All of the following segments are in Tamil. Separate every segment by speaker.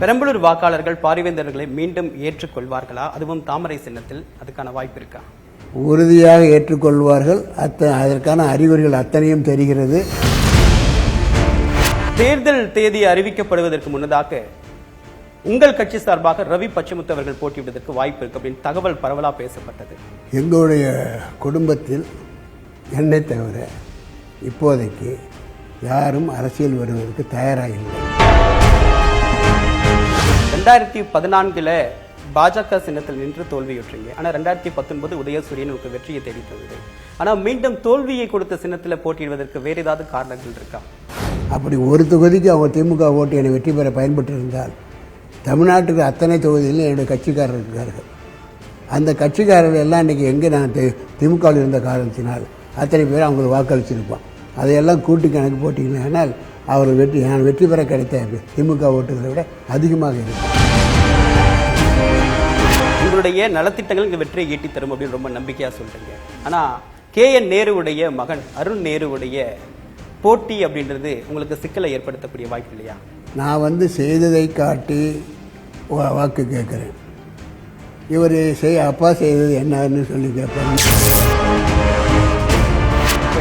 Speaker 1: பெரம்பலூர் வாக்காளர்கள் பாரிவேந்தர்களை மீண்டும் ஏற்றுக்கொள்வார்களா? அதுவும் தாமரை சின்னத்தில் அதுக்கான வாய்ப்பு இருக்கா?
Speaker 2: உறுதியாக ஏற்றுக்கொள்வார்கள். அதற்கான அறிகுறிகள் அத்தனையும் தெரிகிறது.
Speaker 1: தேர்தல் தேதி அறிவிக்கப்படுவதற்கு முன்னதாக உங்கள் கட்சி சார்பாக ரவி பச்சமுத்து அவர்கள் போட்டியிடுவதற்கு வாய்ப்பு இருக்கு அப்படின்னு தகவல் பரவலா பேசப்பட்டது.
Speaker 2: எங்களுடைய குடும்பத்தில் என்னை தவிர இப்போதைக்கு யாரும் அரசியல் வருவதற்கு தயாராக இல்லை.
Speaker 1: 2014 பாஜக சின்னத்தில் நின்று தோல்வியுற்றீங்க. ஆனா 2019 உதயசூரியன் உங்களுக்கு வெற்றியை தேடி தந்தது. ஆனா மீண்டும் தோல்வியை கொடுத்த சின்னத்தில் போட்டியிடுவதற்கு வேறு ஏதாவது காரணங்கள் இருக்கா?
Speaker 2: அப்படி ஒரு தொகுதிக்கு அவங்க திமுக ஓட்டு என்னை வெற்றி பெற பயன்பட்டு இருந்தால் தமிழ்நாட்டுக்கு அத்தனை தொகுதியிலும் என்னுடைய கட்சிக்காரர்கள் இருக்கிறார்கள். அந்த கட்சிக்காரர்கள் எல்லாம் இன்றைக்கி எங்கே நான் திமுகவில் இருந்த காரணத்தினால் அத்தனை பேர் அவங்களுக்கு வாக்களிச்சிருப்பான். அதையெல்லாம் கூட்டி கணக்கு போட்டிங்கன்னா அவர்கள் நான் வெற்றி பெற கிடைத்த திமுக ஓட்டுகளை விட அதிகமாக இருக்கும்.
Speaker 1: உங்களுடைய நலத்திட்டங்கள் இங்கே வெற்றியை ஈட்டி தரும் அப்படின்னு ரொம்ப நம்பிக்கையாக சொல்கிறீங்க. ஆனால் KN நேருவுடைய மகன் அருண் நேருவுடைய போட்டி அப்படின்றது உங்களுக்கு சிக்கலை ஏற்படுத்தக்கூடிய வாய்ப்பு இல்லையா?
Speaker 2: நான் செய்ததை காட்டி வாக்கு கேட்குறேன். இவர் அப்பா செய்தது என்னன்னு சொல்லி கேட்பாங்க.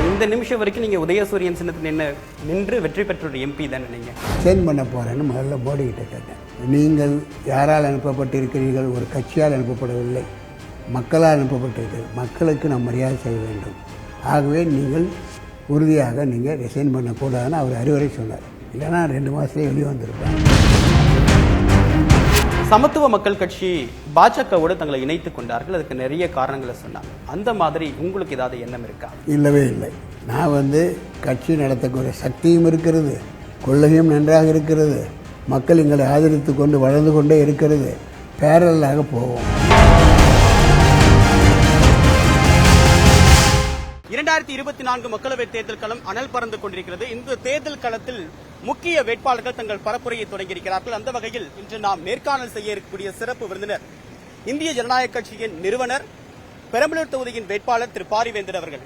Speaker 1: இந்த நிமிஷம் வரைக்கும் நீங்கள் உதயசூரியன் சின்னத்தில் நின்று வெற்றி பெற்ற MP தானே நீங்கள்?
Speaker 2: சேஞ்ச் பண்ண போகிறேன்னு முதல்ல மோடிக்கிட்ட கேட்டேன். நீங்கள் யாரால் அனுப்பப்பட்டிருக்கிறீர்கள்? ஒரு கட்சியால் அனுப்பப்படவில்லை, மக்களால் அனுப்பப்பட்டிருக்கிறது. மக்களுக்கு நாம் மரியாதை செய்ய வேண்டும். ஆகவே நீங்கள் உறுதியாக நீங்கள் ரிசைன் பண்ணக்கூடாதுன்னு அவர் அறிவுரை சொன்னார். இல்லைன்னா 2 மாதத்துலேயே வெளியே வந்திருப்பேன்.
Speaker 1: சமத்துவ மக்கள் கட்சி பாஜகவோடு தங்களை இணைத்துக் கொண்டார்கள். அதுக்கு நிறைய காரணங்களை சொன்னாங்க. அந்த மாதிரி உங்களுக்கு ஏதாவது எண்ணம் இருக்கா?
Speaker 2: இல்லவே இல்லை. நான் கட்சி நடத்தக்கூடிய சக்தியும் இருக்கிறது, கொள்கையும் நன்றாக இருக்கிறது, மக்கள் எங்களை ஆதரித்து கொண்டு வளர்ந்து கொண்டே இருக்கிறது. பேரலாக போவோம்.
Speaker 1: 2024 மக்களவை தேர்தல் களம் அனல் பறந்து கொண்டிருக்கிறது. இந்த தேர்தல் களத்தில் முக்கிய வேட்பாளர்கள் தங்கள் பரப்புரையை தொடங்கியிருக்கிறார்கள். அந்த வகையில் இன்று நாம் நேர்காணல் செய்ய இருக்கக்கூடிய சிறப்பு விருந்தினர் இந்திய ஜனநாயக கட்சியின் நிறுவனர், பெரம்பலூர் தொகுதியின் வேட்பாளர் திரு பாரிவேந்தர் அவர்கள்.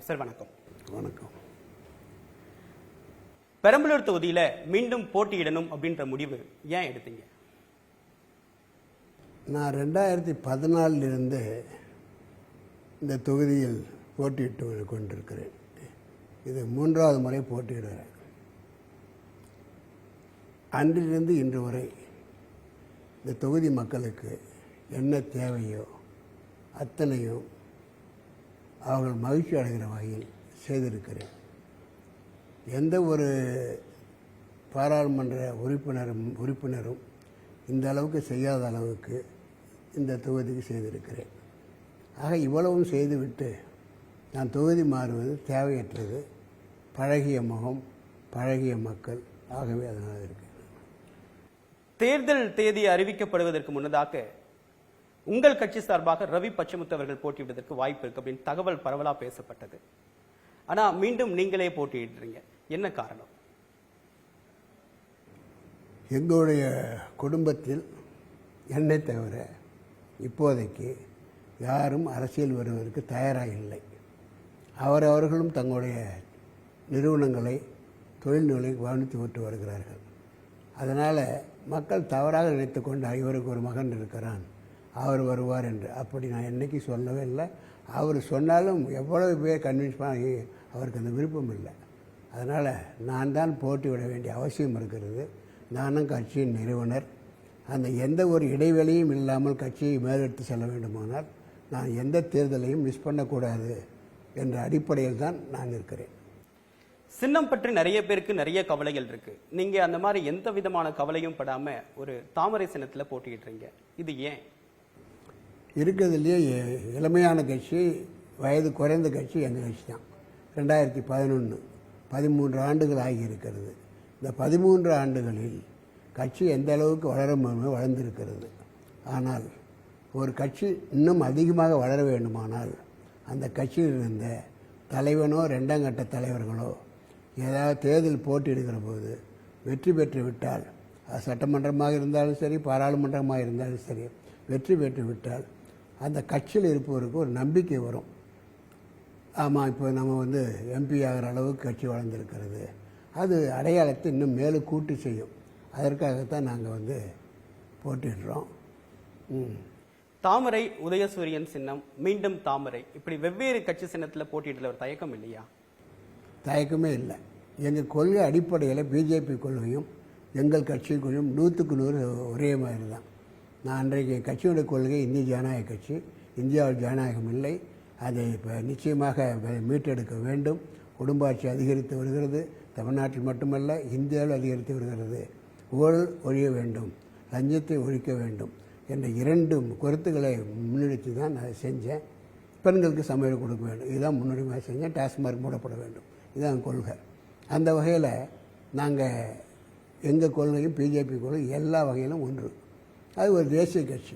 Speaker 1: சார் வணக்கம்.
Speaker 2: வணக்கம்.
Speaker 1: பெரம்பலூர் தொகுதியில மீண்டும் போட்டியிடணும் அப்படின்ற முடிவு ஏன் எடுத்தீங்க?
Speaker 2: நான் 2014 இந்த தொகுதியில் போட்டியிட்டு கொண்டிருக்கிறேன். இது 3வது முறை போட்டியிடுகிறேன். அன்றிலிருந்து இன்று வரை இந்த தொகுதி மக்களுக்கு என்ன தேவையோ அத்தனையும் அவர்கள் மகிழ்ச்சி அடைகிற வகையில் செய்திருக்கிறேன். எந்த ஒரு பாராளுமன்ற உறுப்பினரும் இந்த அளவுக்கு செய்யாத அளவுக்கு இந்த தொகுதிக்கு செய்திருக்கிறேன். ஆக இவ்வளவும் செய்துவிட்டு நான் தொகுதி மாறுவது தேவையற்றது. பழகிய முகம், பழகிய மக்கள். ஆகவே அதனால் இருக்கு.
Speaker 1: தேர்தல் தேதி அறிவிக்கப்படுவதற்கு முன்னதாக உங்கள் கட்சி சார்பாக ரவி பச்சமுத்து அவர்கள் போட்டியிடுவதற்கு வாய்ப்பு இருக்கு அப்படின்னு தகவல் பரவலா பேசப்பட்டது. ஆனா மீண்டும் நீங்களே போட்டியிடுறீங்க, என்ன காரணம்?
Speaker 2: எங்களுடைய குடும்பத்தில் என்னை தவிர இப்போதைக்கு யாரும் அரசியல் வருவதற்கு தயாராக இல்லை. அவர்களும் தங்களுடைய நிறுவனங்களை, தொழில்களை கவனித்து விட்டு வருகிறார்கள். அதனால் மக்கள் தவறாக நினைத்து கொண்டு இவருக்கு ஒரு மகன் இருக்கிறான், அவர் வருவார் என்று. அப்படி நான் என்றைக்கு சொல்லவே இல்லை. அவர் சொன்னாலும் எவ்வளவு பேர் கன்வின்ஸ் பண்ணி அவருக்கு அந்த விருப்பம் இல்லை. அதனால் நான் தான் போட்டிவிட வேண்டிய அவசியம் இருக்கிறது. நானும் கட்சியின் நிறுவனர். அந்த எந்த ஒரு இடைவெளியும் இல்லாமல் கட்சியை மேலெடுத்து செல்ல வேண்டுமானால் நான் எந்த தேர்தலையும் மிஸ் பண்ணக்கூடாது என்ற அடிப்படையில் தான் நான் இருக்கிறேன்.
Speaker 1: சின்னம் பற்றி நிறைய பேருக்கு நிறைய கவலைகள் இருக்கு. நீங்க அந்த மாதிரி எந்த விதமான கவலையும் படாம ஒரு தாமரை சின்னத்தில் போட்டிக்கிட்டுறீங்க, இது ஏன்?
Speaker 2: இருக்கிறதுலேயே இளமையான கட்சி, வயது குறைந்த கட்சி எங்கள் கட்சி தான். 2011 13 ஆண்டுகள் ஆகியிருக்கிறது. இந்த 13 ஆண்டுகளில் கட்சி எந்த அளவுக்கு வளர்ந்திருக்கிறது. ஆனால் ஒரு கட்சி இன்னும் அதிகமாக வளர வேண்டுமானால் அந்த கட்சியில் இருந்த தலைவனோ 2ஆம் கட்ட தலைவர்களோ ஏதாவது தேர்தல் போட்டியிடுகிற போது வெற்றி பெற்று விட்டால், அது சட்டமன்றமாக இருந்தாலும் சரி, பாராளுமன்றமாக இருந்தாலும் சரி, வெற்றி பெற்று விட்டால் அந்த கட்சியில் இருப்பவருக்கு ஒரு நம்பிக்கை வரும். ஆமாம், இப்போ நம்ம வந்து எம்பி ஆகிற அளவுக்கு கட்சி வளர்ந்துருக்கிறது. அது அடையாளத்தை இன்னும் மேலும் கூட்டு செய்யும். அதற்காகத்தான் நாங்கள் வந்து போட்டிடுறோம்.
Speaker 1: தாமரை, உதயசூரியன் சின்னம், மீண்டும் தாமரை, இப்படி வெவ்வேறு கட்சி சின்னத்தில் போட்டியிடல ஒரு தயக்கம் இல்லையா?
Speaker 2: தயக்கமே இல்லை. எங்கள் கொள்கை அடிப்படையில் பிஜேபி கொள்கையும் எங்கள் கட்சி கொள்கையும் 100க்கு 100 ஒரே மாதிரி தான். நான் அன்றைக்கு என் கட்சியோட கொள்கை இந்திய ஜனநாயக கட்சி. இந்தியாவில் ஜனநாயகம் இல்லை, அதை இப்போ நிச்சயமாக மீட்டெடுக்க வேண்டும். குடும்ப ஆட்சி அதிகரித்து வருகிறது. தமிழ்நாட்டில் மட்டுமல்ல, இந்தியாவில் அதிகரித்து வருகிறது. ஊழல் ஒழிய வேண்டும், லஞ்சத்தை ஒழிக்க வேண்டும் என்ற 2 கருத்துக்களை முன்னெடுத்து தான் நான் செஞ்சேன். பெண்களுக்கு சமையல் கொடுக்க வேண்டும், இதுதான் முன்னுரிமையாக செஞ்சேன். டாஸ்மார்க் மூடப்பட வேண்டும், இதுதான் கொள்கை. அந்த வகையில் நாங்கள் எங்கள் கொள்கையும் பிஜேபி கொள்கை எல்லா வகையிலும் ஒன்று. அது ஒரு தேசிய கட்சி.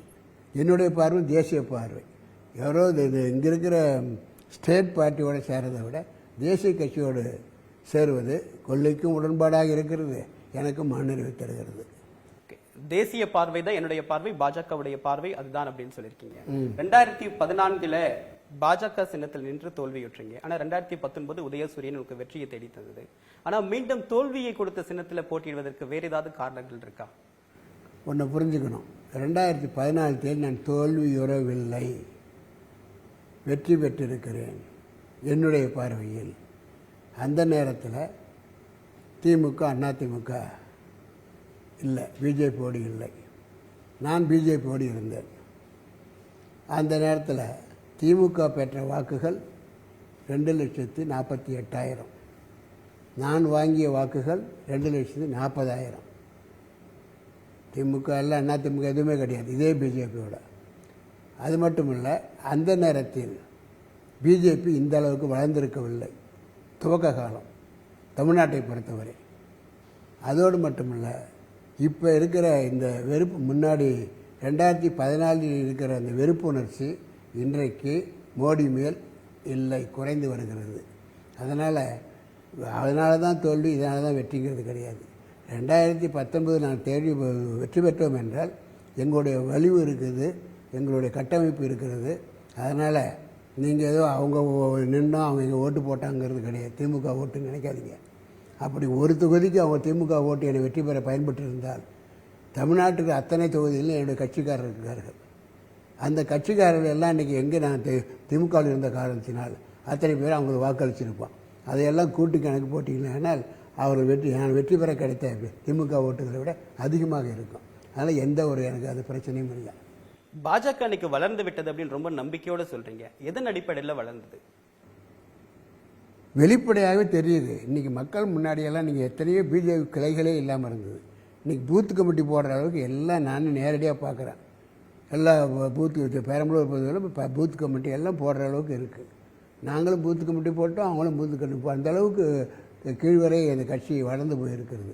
Speaker 2: என்னுடைய பார்வை தேசிய பார்வை. யாரோ இங்கே இருக்கிற ஸ்டேட் பார்ட்டியோடு சேரதை விட தேசிய கட்சியோடு சேருவது கொள்கைக்கும் உடன்பாடாக இருக்கிறது, எனக்கும் மனநிறைவு தருகிறது.
Speaker 1: தேசிய பார்வை தான் என்னுடைய பார்வை, பாஜகவுடைய பார்வை அதுதான் அப்படின்னு சொல்லியிருக்கீங்க. 2014 பாஜக சின்னத்தில் நின்று தோல்வியுற்றீங்க. ஆனா 2019 உதயசூரியன் உங்களுக்கு வெற்றியை தேடி தந்தது. ஆனா மீண்டும் தோல்வியை கொடுத்த சின்னத்தில் போட்டியிடுவதற்கு வேற ஏதாவது காரணங்கள் இருக்கா?
Speaker 2: ஒன்றை புரிஞ்சுக்கணும். 2014 தேதி நான் தோல்வியுறவில்லை, வெற்றி பெற்றிருக்கிறேன் என்னுடைய பார்வையில். அந்த நேரத்தில் திமுக அதிமுக இல்லை, பிஜேபியோடு இல்லை, நான் பிஜேபியோடு இருந்தேன். அந்த நேரத்தில் திமுக பெற்ற வாக்குகள் 2,48,000. நான் வாங்கிய வாக்குகள் 2,40,000. திமுக இல்லை, அதிமுக எதுவுமே கிடையாது, இதே பிஜேபியோட. அது மட்டும் இல்லை, அந்த நேரத்தில் பிஜேபி இந்த அளவுக்கு வளர்ந்திருக்கவில்லை துவக்க காலம் தமிழ்நாட்டை பொறுத்தவரை. அதோடு மட்டுமில்லை, இப்போ இருக்கிற இந்த வெறுப்பு, முன்னாடி 2014 இருக்கிற அந்த வெறுப்பு உணர்ச்சி இன்றைக்கு மோடி மேல் இல்லை, குறைந்து வருகிறது. அதனால தான் தோல்வி, இதனால தான் வெற்றிங்கிறது கிடையாது. 2019 நான் வெற்றி பெற்றோம் என்றால் எங்களுடைய வலிவு இருக்குது, எங்களுடைய கட்டமைப்பு இருக்கிறது. அதனால் நீங்கள் ஏதோ அவங்க நின்றோம் அவங்க இங்கே ஓட்டு போட்டாங்கிறது கிடையாது, திமுக ஓட்டுன்னு நினைக்காதீங்க. அப்படி ஒரு தொகுதிக்கு அவங்க திமுக ஓட்டு என்னை வெற்றி பெற பயன்பட்டு இருந்தால் தமிழ்நாட்டுக்கு அத்தனை தொகுதிகளிலும் என்னுடைய கட்சிக்காரர் இருக்கிறார்கள். அந்த கட்சிக்காரர்கள் எல்லாம் இன்றைக்கி எங்கே நான் திமுகவில் இருந்த காரணத்தினால் அத்தனை பேர் அவங்களுக்கு வாக்களிச்சிருப்பான். அதையெல்லாம் கூட்டி கணக்கு போட்டிங்கன்னா அவர்கள் நான் வெற்றி பெற கிடைத்த திமுக ஓட்டுகளை விட அதிகமாக இருக்கும். அதனால் எந்த ஒரு எனக்கு அது பிரச்சனையும் இல்லை.
Speaker 1: பாஜக அன்னைக்கு வளர்ந்து விட்டது அப்படின்னு ரொம்ப நம்பிக்கையோடு சொல்றீங்க. எதன் அடிப்படையில் வளர்ந்தது?
Speaker 2: வெளிப்படையாகவே தெரியுது. இன்றைக்கி மக்கள் முன்னாடியெல்லாம் நீங்கள் எத்தனையோ பிஜேபி கிளைகளே இல்லாமல் இருந்தது. இன்றைக்கி பூத் கமிட்டி போடுற அளவுக்கு எல்லாம் நான் நேரடியாக பார்க்குறேன். எல்லா பூத்து பெரம்பலூர் பகுதியில் இப்போ பூத் கமிட்டி எல்லாம் போடுற அளவுக்கு இருக்குது. நாங்களும் பூத் கமிட்டி போட்டோம், அவங்களும் பூத் கமிட்டி அந்த அளவுக்கு கீழ்வரை அந்த கட்சி வளர்ந்து போயிருக்கிறது.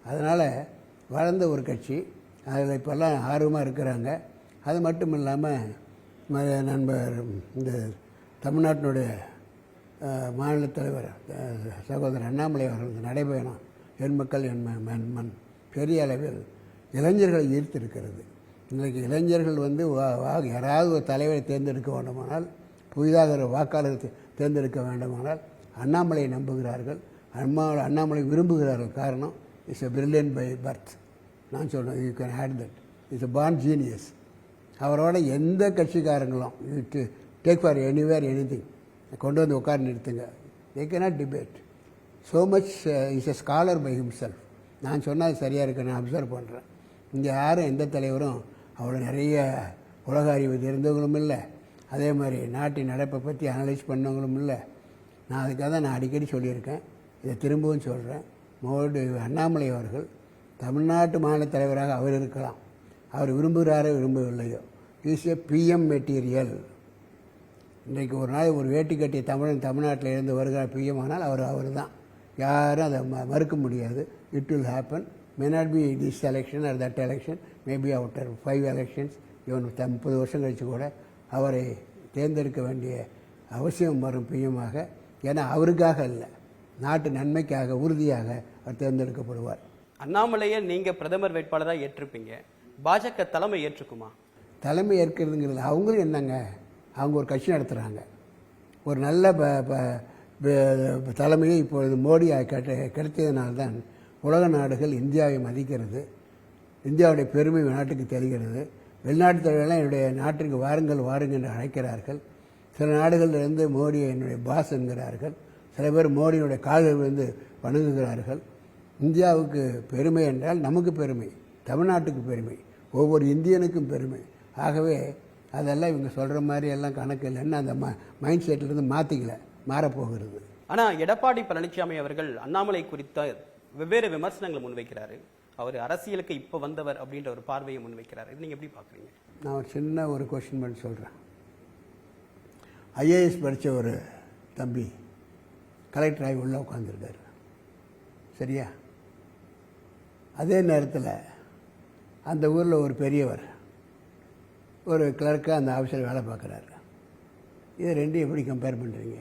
Speaker 2: அதனால் வளர்ந்த ஒரு கட்சி, அதில் இப்போல்லாம் ஆர்வமாக இருக்கிறாங்க. அது மட்டும் இல்லாமல் நண்பர் இந்த தமிழ்நாட்டினுடைய மாநில தலைவர் சகோதரர் அண்ணாமலை அவர்கள் நடைபயணம் என் மக்கள் என் மண் பெரிய அளவில் இளைஞர்களை ஈர்த்திருக்கிறது. இன்றைக்கு இளைஞர்கள் வந்து யாராவது ஒரு தலைவரை தேர்ந்தெடுக்க வேண்டுமானால், புதிதாக ஒரு வாக்காளர் தேர்ந்தெடுக்க வேண்டுமானால் அண்ணாமலையை நம்புகிறார்கள், அண்ணாமலை விரும்புகிறார்கள். காரணம், it's a brilliant by birth. நான் சொல்கிறேன், you can hate that, it's a born genius. அவரோட எந்த கட்சிக்காரங்களும் டேக் ஃபார் எனிவேர் எனிதிங் கொண்டு வந்து உட்கார நிறுத்துங்க, they cannot debate. So much is a scholar by himself. நான் சொன்னால் சரியாக இருக்கு, நான் அப்சர்வ் பண்ணுறேன். இங்கே யாரும் எந்த தலைவரும் அவ்வளோ நிறைய உலக அறிவு தெரிந்தவங்களும் இல்லை, அதே மாதிரி நாட்டின் நடப்பை பற்றி அனலைஸ் பண்ணவங்களும் இல்லை. நான் அதுக்காக தான் நான் அடிக்கடி சொல்லியிருக்கேன், இதை திரும்பவும் சொல்கிறேன். மோடி அண்ணாமலை அவர்கள் தமிழ்நாட்டு மாநில தலைவராக அவர் இருக்கலாம், அவர் விரும்புகிறாரோ விரும்பவில்லையோ, இஸ் எ பிஎம் மெட்டீரியல். இன்றைக்கு ஒரு நாள் ஒரு வேட்டி கட்டிய தமிழ்நாட்டில் இருந்து வருகிற பிஎம் ஆனால் அவர் தான், யாரும் அதை மறுக்க முடியாது. It will happen, may not be this election or that election, maybe after 5 elections, even 30 வருஷம் கழித்து கூட அவரை தேர்ந்தெடுக்க வேண்டிய அவசியம் வரும் பிஎம்மாக. ஏன்னா அவருக்காக இல்லை, நாட்டு நன்மைக்காக உறுதியாக அவர் தேர்ந்தெடுக்கப்படுவார்.
Speaker 1: அண்ணாமலையை நீங்கள் பிரதமர் வேட்பாளராக ஏற்றிருப்பீங்க, பாஜக தலைமை ஏற்றுக்குமா?
Speaker 2: தலைமை ஏற்கிறதுங்கிறது அவங்களும் என்னங்க, அவங்க ஒரு கட்சி நடத்துகிறாங்க. ஒரு நல்ல தலைமையை இப்பொழுது மோடி கிடைத்ததுனால்தான் உலக நாடுகள் இந்தியாவை மதிக்கிறது, இந்தியாவுடைய பெருமை நாட்டுக்கு தெரிகிறது. வெளிநாட்டு தலைவர்கள்லாம் என்னுடைய நாட்டிற்கு வாருங்கள் வாருங்கள் என்று அழைக்கிறார்கள். சில நாடுகளிலிருந்து மோடியை என்னுடைய பாஸ் என்கிறார்கள். சில பேர் மோடியினுடைய கால்கள் வந்து வணங்குகிறார்கள். இந்தியாவுக்கு பெருமை என்றால் நமக்கு பெருமை, தமிழ்நாட்டுக்கு பெருமை, ஒவ்வொரு இந்தியனுக்கும் பெருமை. ஆகவே அதெல்லாம் இவங்க சொல்கிற மாதிரி எல்லாம் கணக்கு இல்லைன்னு அந்த மைண்ட் செட்டிலிருந்து மாற்றிக்கல, மாறப்போகிறது.
Speaker 1: ஆனால் எடப்பாடி பழனிசாமி அவர்கள் அண்ணாமலை குறித்த வெவ்வேறு விமர்சனங்களை முன்வைக்கிறாரு. அவர் அரசியலுக்கு இப்போ வந்தவர் அப்படின்ற ஒரு பார்வையை முன்வைக்கிறார். இது நீங்கள் எப்படி பார்க்குறீங்க?
Speaker 2: நான் ஒரு சின்ன ஒரு கொஸ்டின் பண்ணி சொல்கிறேன். ஐஏஎஸ் படித்த ஒரு தம்பி கலெக்டர் ஆகி உள்ளே உட்காந்துருக்காரு, சரியா? அதே நேரத்தில் அந்த ஊரில் ஒரு பெரியவர் ஒரு கிளர்க்காக அந்த ஆஃபீஸில் வேலை பார்க்குறாரு. இதை ரெண்டும் எப்படி கம்பேர் பண்ணுறீங்க?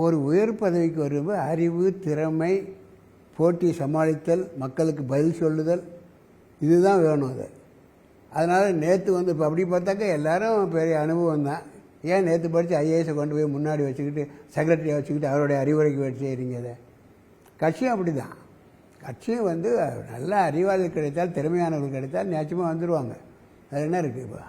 Speaker 2: ஒரு உயர் பதவிக்கு வரும்போது அறிவு, திறமை, போட்டி சமாளித்தல், மக்களுக்கு பதில் சொல்லுதல், இதுதான் வேணும். அது அதனால் நேற்று வந்து இப்போ அப்படி பார்த்தாக்கா எல்லாரும் பெரிய அனுபவம் தான். ஏன் நேற்று படித்து ஐஏஎஸை கொண்டு போய் முன்னாடி வச்சுக்கிட்டு செக்ரட்டரியாக வச்சுக்கிட்டு அவருடைய அறிவுரைக்கு வச்சு செய்கிறீங்க? அதை கட்சியும் அப்படி தான். கட்சியும் வந்து நல்ல அறிவாளர்கள் கிடைத்தால், திறமையானவர்கள் கிடைத்தால் நிச்சயமாக வந்துடுவாங்க. அது என்ன இருக்குது இப்போ?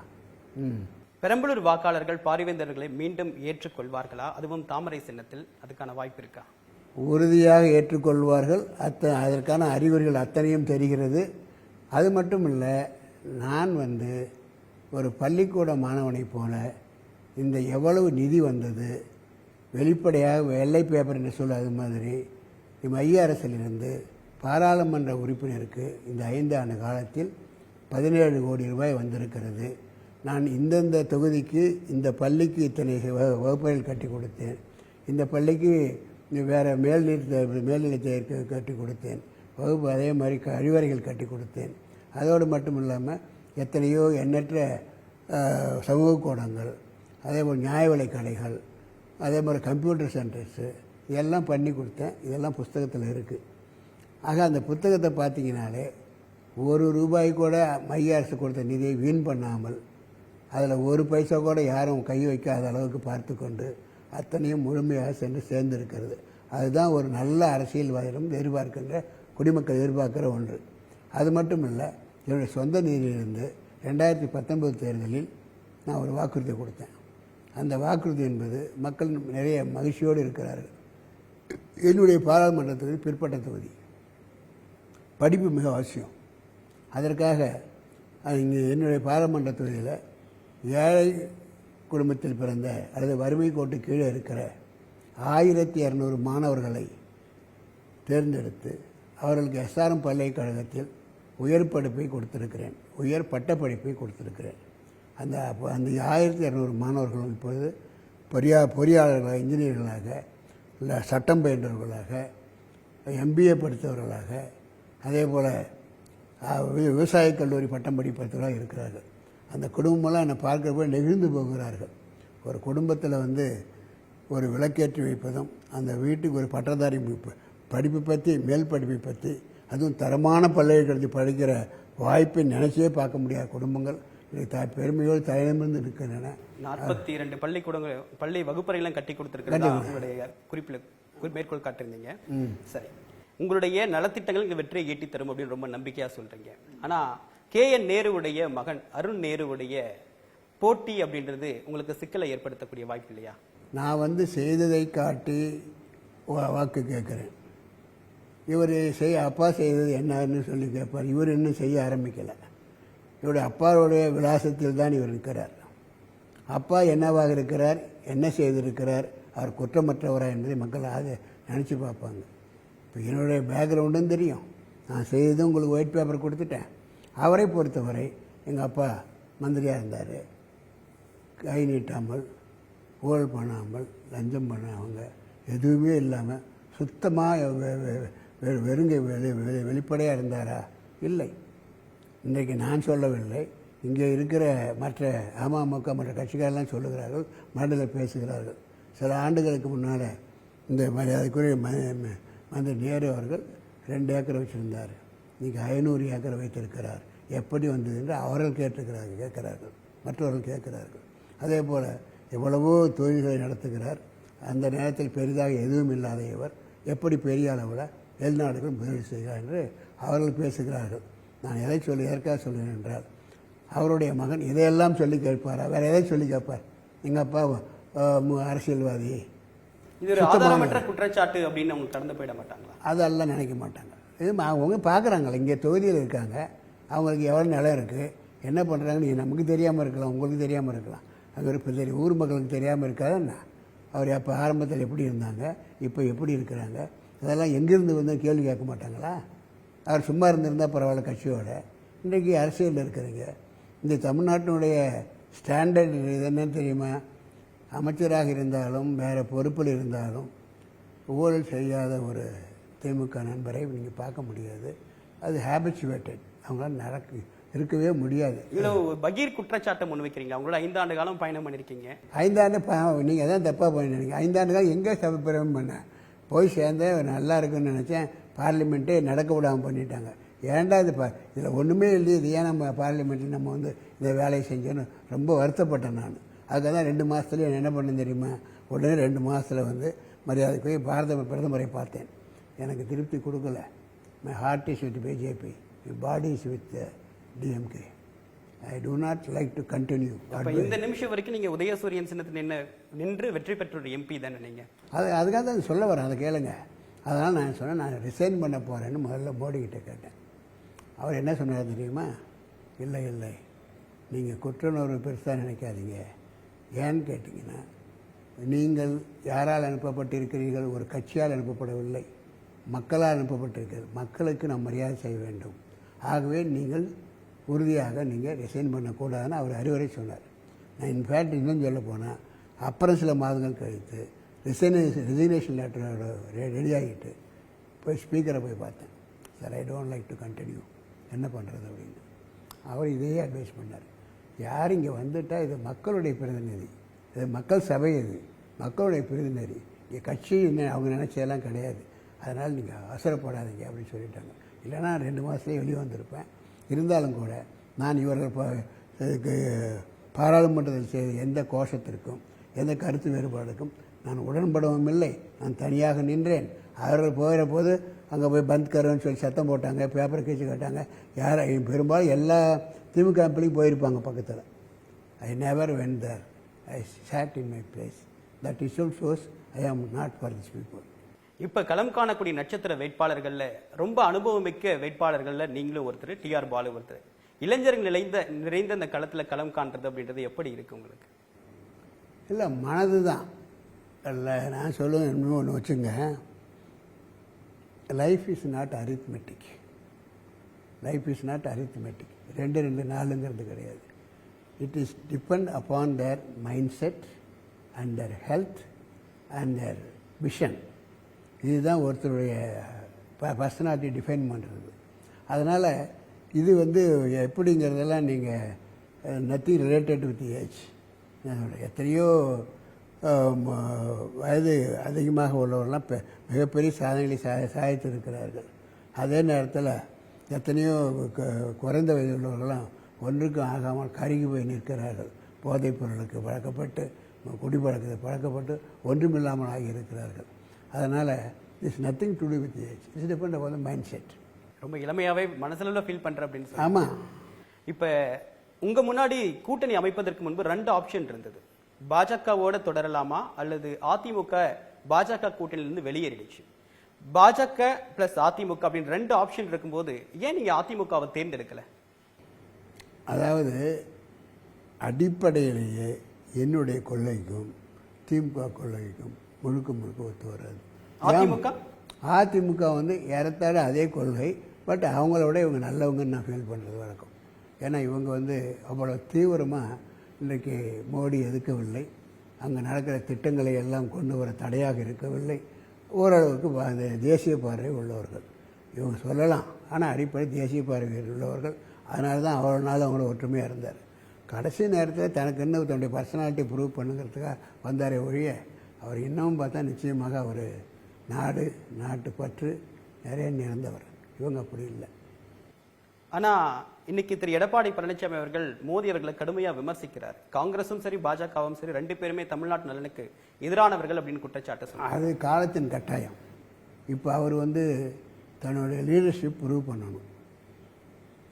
Speaker 1: பெரம்பலூர் வாக்காளர்கள் பாரிவேந்தர்களை மீண்டும் ஏற்றுக்கொள்வார்களா? அதுவும் தாமரை சின்னத்தில் அதுக்கான வாய்ப்பு இருக்கா?
Speaker 2: உறுதியாக ஏற்றுக்கொள்வார்கள். அதற்கான அறிகுறிகள் அத்தனையும் தெரிகிறது. அது மட்டும் இல்லை, நான் வந்து ஒரு பள்ளிக்கூட மாணவனைப் போல இந்த எவ்வளவு நிதி வந்தது வெளிப்படையாக வெள்ளை பேப்பர் என்று சொல்ல அது மாதிரி மைய அரசிலிருந்து பாராளுமன்ற உறுப்பினருக்கு இந்த 5 ஆண்டு காலத்தில் 17 கோடி ரூபாய் வந்திருக்கிறது. நான் இந்தந்த தொகுதிக்கு இந்த பள்ளிக்கு இத்தனை வகுப்பறைகள் கட்டி கொடுத்தேன், இந்த பள்ளிக்கு வேறு மேல்நிலையத்தை கட்டி கொடுத்தேன், வகுப்பு அதே மாதிரி கழிவறைகள் கட்டி கொடுத்தேன். அதோடு மட்டும் இல்லாமல் எத்தனையோ எண்ணற்ற சமூக கூடங்கள், அதே போல் நியாய விலை கடைகள், அதே மாதிரி கம்ப்யூட்டர் சென்டர்ஸு இதெல்லாம் பண்ணி கொடுத்தேன். இதெல்லாம் புஸ்தகத்தில் இருக்குது. ஆக அந்த புத்தகத்தை பார்த்தீங்கனாலே ₹1 கூட மைய அரசு கொடுத்த நிதியை வீண் பண்ணாமல், அதில் ஒரு பைசா கூட யாரும் கை வைக்காத அளவுக்கு பார்த்து கொண்டு அத்தனையும் முழுமையாக சென்று சேர்ந்திருக்கிறது. அதுதான் ஒரு நல்ல அரசியல்வாதிகளும் எதிர்பார்க்கின்ற, குடிமக்கள் எதிர்பார்க்கிற ஒன்று. அது மட்டும் இல்லை, என்னுடைய சொந்த நிதியிலிருந்து 2019 தேர்தலில் நான் ஒரு வாக்குறுதி கொடுத்தேன். அந்த வாக்குறுதி என்பது மக்கள் நிறைய மகிழ்ச்சியோடு இருக்கிறார்கள். என்னுடைய பாராளுமன்ற தொகுதி பிற்பட்ட தொகுதி, படிப்பு மிக அவசியம். அதற்காக இங்கே என்னுடைய பாராளுமன்ற தொகுதியில் ஏழை குடும்பத்தில் பிறந்த அல்லது வறுமை கோட்டு கீழே இருக்கிற 1200 மாணவர்களை தேர்ந்தெடுத்து அவர்களுக்கு எஸ்ஆர்எம் பல்கலைக்கழகத்தில் உயர் படிப்பை கொடுத்திருக்கிறேன், உயர் பட்ட படிப்பை கொடுத்திருக்கிறேன். அந்த 1200 மாணவர்களும் இப்பொழுது பொறியாளர்களாக, இன்ஜினியர்களாக, இல்லை சட்டம் பயின்றவர்களாக, MBA படித்தவர்களாக, அதே போல் விவசாய கல்லூரி பட்டம் படிப்பவர்களாக இருக்கிறார்கள். அந்த குடும்பமெல்லாம் என்னை பார்க்கிறப்ப நெகிழ்ந்து போகிறார்கள். ஒரு குடும்பத்தில் வந்து ஒரு விளக்கேற்றி வைப்பதும், அந்த வீட்டுக்கு ஒரு பட்டதாரி படிப்பை பற்றி, மேல் படிப்பை பற்றி, அதுவும் தரமான பல்கலைக்கழகத்தில் படிக்கிற வாய்ப்பை நினைச்சே பார்க்க முடியாத குடும்பங்கள் பெருமையோடு தலைநிமிர்ந்து இருக்கின்றன.
Speaker 1: 42 பள்ளிக்கூடங்கள், பள்ளி வகுப்பறைகளும் கட்டி கொடுத்துருக்கிறதா உங்களுடைய குறிப்பில் மேற்கோள் காட்டிருந்தீங்க. சரி, உங்களுடைய நலத்திட்டங்கள் இங்கே வெற்றியை ஈட்டி தரும் அப்படின்னு ரொம்ப நம்பிக்கையாக சொல்கிறீங்க. ஆனால் KN நேருவுடைய மகன் அருண் நேருவுடைய போட்டி அப்படின்றது உங்களுக்கு சிக்கலை ஏற்படுத்தக்கூடிய வாய்ப்பு இல்லையா?
Speaker 2: நான் வந்து செய்ததை காட்டி வாக்கு கேட்குறேன். இவர் அப்பா செய்தது என்னன்னு சொல்லி கேட்பார். இவர் இன்னும் செய்ய ஆரம்பிக்கலை. இவருடைய அப்பாவுடைய விலாசத்தில் தான் இவர் இருக்கிறார். அப்பா என்னவாக இருக்கிறார், என்ன செய்திருக்கிறார், அவர் குற்றமற்றவரா என்பதை மக்கள் அதை நினச்சி பார்ப்பாங்க. இப்போ என்னுடைய பேக்ரவுண்டும் தெரியும், நான் செய்ததும் உங்களுக்கு ஒயிட் பேப்பர் கொடுத்துட்டேன். அவரை பொறுத்தவரை எங்கள் அப்பா மந்திரியாக இருந்தார், கை நீட்டாமல், ஊழல் பண்ணாமல், லஞ்சம் பண்ணாமங்க, எதுவுமே இல்லாமல் சுத்தமாக வெறுங்க வெளிப்படையாக இருந்தாரா? இல்லை. இன்றைக்கு நான் சொல்லவில்லை, இங்கே இருக்கிற மற்ற அமமுக மற்ற கட்சிக்காரெல்லாம் சொல்லுகிறார்கள், மண்டலில் பேசுகிறார்கள். சில ஆண்டுகளுக்கு முன்னால் இந்த மரியாதைக்குரிய மந்திரி நேரு அவர்கள் 2 ஏக்கர் வச்சுருந்தார், இன்றைக்கி 500 ஏக்கர் வைத்திருக்கிறார் எப்படி வந்தது என்று அவர்கள் கேட்கிறார்கள், மற்றவர்கள் கேட்கிறார்கள். அதே போல் எவ்வளவோ தொழில்களை நடத்துகிறார். அந்த நேரத்தில் பெரிதாக எதுவும் இல்லாத இவர் எப்படி பெரிய அளவில் வெளிநாடுகள் முதலீடு செய்கிறார் என்று அவர்கள் பேசுகிறார்கள். நான் எதை எதற்காக சொல்கிறேன் என்றால், அவருடைய மகன் இதையெல்லாம் சொல்லி கேட்பாரா? வேறு எதை சொல்லி கேட்பார்? எங்கள் அப்பா அரசியல்வாதி,
Speaker 1: இது ஒரு ஆதாரமற்ற குற்றச்சாட்டு அப்படின்னு அவங்க கடந்து போயிட மாட்டாங்களா?
Speaker 2: அதெல்லாம் நினைக்க மாட்டாங்க. இது அவங்க பார்க்குறாங்களே, இங்கே தொகுதியில் இருக்காங்க, அவங்களுக்கு எவ்வளோ நிலம் இருக்குது, என்ன பண்ணுறாங்கன்னு நமக்கு தெரியாமல் இருக்கலாம், உங்களுக்கு தெரியாமல் இருக்கலாம். அது ஒரு பெரிய ஊர் மக்களுக்கு தெரியாமல் இருக்காதுன்னா, அவர் அப்போ ஆரம்பத்தில் எப்படி இருந்தாங்க, இப்போ எப்படி இருக்கிறாங்க, அதெல்லாம் எங்கேருந்து வந்து கேள்வி கேட்க மாட்டாங்களா? அவர் சும்மா இருந்திருந்தால் பரவாயில்ல கட்சியோட. இன்றைக்கி அரசியலில் இருக்கிறீங்க. இந்த தமிழ்நாட்டினுடைய ஸ்டாண்டர்ட் இது என்னன்னு தெரியுமா? அமைச்சராக இருந்தாலும் வேறு பொறுப்பில் இருந்தாலும் ஊழல் செய்யாத ஒரு திமுக நண்பரை நீங்கள் பார்க்க முடியாது. அது ஹேபிச்சுவேட்டட், அவங்களால இருக்கவே முடியாது.
Speaker 1: இவ்வளோ பகீர் குற்றச்சாட்டை முன்வைக்கிறீங்க. அவங்களோட 5 ஆண்டு காலம் பயணம் பண்ணியிருக்கீங்க.
Speaker 2: 5 ஆண்டு நீங்கள் எதாவது தப்பாக பண்ணினீங்க. 5 ஆண்டு காலம் எங்கே சபப்பிரமம் பண்ணேன், போய் சேர்ந்தேன், நல்லா இருக்குன்னு நினச்சேன். பார்லிமெண்ட்டே நடக்க விடாமல் பண்ணிட்டாங்க. ஏன்டா இது இதில் ஒன்றுமே இல்லையே, இது ஏன் நம்ம பார்லிமெண்ட்டில் நம்ம வந்து இந்த வேலையை செஞ்சோன்னு ரொம்ப வருத்தப்பட்டேன் நான். அதுக்காக தான் 2 மாதத்துலேயே என்ன பண்ணேன் தெரியுமா? உடனே 2 மாதத்தில் வந்து மரியாதைக்கு போய் பிரதமரை பார்த்தேன். எனக்கு திருப்தி கொடுக்கல. My heart is with BJP, my body is with DMK. I do not like to continue.
Speaker 1: அப்போ இந்த நிமிஷம் வரைக்கும் நீங்கள் உதயசூரியன் சின்னத்தில் நின்று வெற்றி பெற்ற ஒரு எம்பி தானே நீங்கள்?
Speaker 2: அதுக்காக தான் சொல்ல வரேன், அதை கேளுங்க. அதனால் நான் சொன்னேன், நான் ரிசைன் பண்ண போகிறேன்னு முதல்ல மோடிக்கிட்ட கேட்டேன். அவர் என்ன சொன்னார் தெரியுமா? இல்லை இல்லை, நீங்கள் குற்றவுணர்வு பெருசாக நினைக்காதீங்க. ஏன்னு கேட்டிங்கன்னா, நீங்கள் யாரால் அனுப்பப்பட்டிருக்கிறீர்கள்? ஒரு கட்சியால் அனுப்பப்படவில்லை, மக்களால் அனுப்பப்பட்டிருக்கிறது. மக்களுக்கு நாம் மரியாதை செய்ய வேண்டும். ஆகவே நீங்கள் உறுதியாக நீங்கள் ரிசைன் பண்ணக்கூடாதுன்னு அவர் அறிவுரை சொன்னார். நான் இன்ஃபேக்ட் இன்னும் சொல்ல போனால், அப்புறம் சில மாதங்கள் கழித்து ரிசிக்னேஷன் லெட்டரோட ரெடி ஆகிட்டு போய் ஸ்பீக்கரை போய் பார்த்தேன். Sir, I don't like to continue, என்ன பண்ணுறது அப்படின்னு. அவர் இதையே அட்வைஸ் பண்ணார். யார் இங்கே வந்துட்டால் இது மக்களுடைய பிரதிநிதி, இது மக்கள் சபை, இது மக்களுடைய பிரதிநிதி, இங்கே கட்சி அவங்க நினச்சதெல்லாம் கிடையாது, அதனால் நீங்கள் அவசரப்படாதீங்க அப்படின்னு சொல்லிட்டாங்க. இல்லைனா 2 மாதத்துலேயே வெளியே வந்திருப்பேன். இருந்தாலும் கூட நான் இவர்கள் பாராளுமன்றத்தில் செய்த எந்த கோஷத்திற்கும் எந்த கருத்து வேறுபாடுக்கும் நான் உடன்படவும் இல்லை. நான் தனியாக நின்றேன். அவர்கள் போகிற போது அங்கே போய் பந்த் கருன்னு சொல்லி சத்தம் போட்டாங்க, பேப்பரை கீச்சு கேட்டாங்க. யார் பெரும்பாலும் எல்லா திமுக எம்பிலையும் போயிருப்பாங்க பக்கத்தில். I never went there, I sat in my place. That இஸ்வல் shows I am not for this people.
Speaker 1: இப்போ களம் காணக்கூடிய நட்சத்திர வேட்பாளர்களில் ரொம்ப அனுபவமிக்க வேட்பாளர்களில் நீங்களும் ஒருத்தர், டிஆர் பாலு ஒருத்தர். இளைஞர்கள் நிறைந்த அந்த களத்தில் களம் காண்றது அப்படின்றது எப்படி இருக்கு உங்களுக்கு?
Speaker 2: இல்லை, மனது தான் இல்லை. நான் சொல்லுவேன் இன்னும் ஒன்று வச்சுங்க, life is not arithmetic. Life is not arithmetic. 2 2 4ங்கிறது கிடையாது. It is depend upon their mind set and their health and their vision. இதுதான் ஒருத்தருடைய பர்சனாலிட்டி டிஃபைன் பண்ணுறது. அதனால் இது வந்து எப்படிங்கிறதெல்லாம் நீங்கள் நத்திங் ரிலேட்டட் வித் ஏஜ். எத்தனையோ வயது அதிகமாக உள்ளவர்கள்லாம் மிகப்பெரிய சாதனைகளை சாதித்திருக்கிறார்கள். அதே நேரத்தில் எத்தனையோ குறைந்த வயது உள்ளவர்கள்லாம் ஒன்றுக்கும் ஆகாமல் கருகி போய் நிற்கிறார்கள். போதைப் பொருளுக்கு பழக்கப்பட்டு, குடிப்பழக்கத்தை பழக்கப்பட்டு ஒன்றுமில்லாமல் ஆகியிருக்கிறார்கள். அதனால் it's nothing to do with age, it's depend upon the mind set.
Speaker 1: ரொம்ப இளமையாகவே மனசில் ஃபீல் பண்ணுறேன் அப்படின்னு சொல்லி.
Speaker 2: ஆமாம்.
Speaker 1: இப்போ உங்கள் முன்னாடி கூட்டணி அமைப்பதற்கு முன்பு 2 ஆப்ஷன் இருந்தது. பாஜகவோட தொடரலாமா அல்லது அதிமுக பாஜக கூட்டணியிலிருந்து வெளியேறிடுச்சு. பாஜக பிளஸ் அதிமுக அப்படின்னு 2 ஆப்ஷன் இருக்கும்போது ஏன் நீங்கள் அதிமுகவை தேர்ந்தெடுக்கலை?
Speaker 2: அதாவது அடிப்படையிலேயே என்னுடைய கொள்கைக்கும் திமுக கொள்கைக்கும் முழுக்க ஒத்து வராது. அதிமுக வந்து ஏறத்தாழ அதே கொள்கை, பட் அவங்களோட இவங்க நல்லவங்கன்னு நான் ஃபீல் பண்ணுறது வழக்கம். ஏன்னா இவங்க வந்து அவ்வளோ தீவிரமாக இன்றைக்கி மோடி எதுக்கவில்லை, அங்கே நடக்கிற திட்டங்களை எல்லாம் கொண்டு வர தடையாக இருக்கவில்லை. ஓரளவுக்கு அந்த தேசிய பார்வை உள்ளவர்கள் இவங்க சொல்லலாம். ஆனால் அடிப்படை தேசிய பார்வை உள்ளவர்கள். அதனால தான் அவ்வளோ நாள் அவங்கள ஒற்றுமையாக இருந்தார். கடைசி நேரத்தில் தனக்கு இன்னும் தன்னுடைய பர்சனாலிட்டி ப்ரூவ் பண்ணுங்கிறதுக்காக வந்தாரே ஒழிய, அவர் இன்னமும் பார்த்தா நிச்சயமாக அவர் நாட்டு பற்று நிறைய நிறந்தவர். இவங்க அப்படி இல்லை.
Speaker 1: ஆனால் இன்னைக்கு திரு எடப்பாடி பழனிசாமி அவர்கள் மோடி அவர்களை கடுமையா விமர்சிக்கிறார். காங்கிரசும் சரி பாஜகவும் சரி ரெண்டு பேருமே தமிழ்நாட்டு நலனுக்கு எதிரானவர்கள் அப்படின்னு குற்றச்சாட்டு சொன்னார்.
Speaker 2: அது காலத்தின் கட்டாயம். இப்போ அவர் தன்னுடைய லீடர்ஷிப் ப்ரூவ் பண்ணணும்.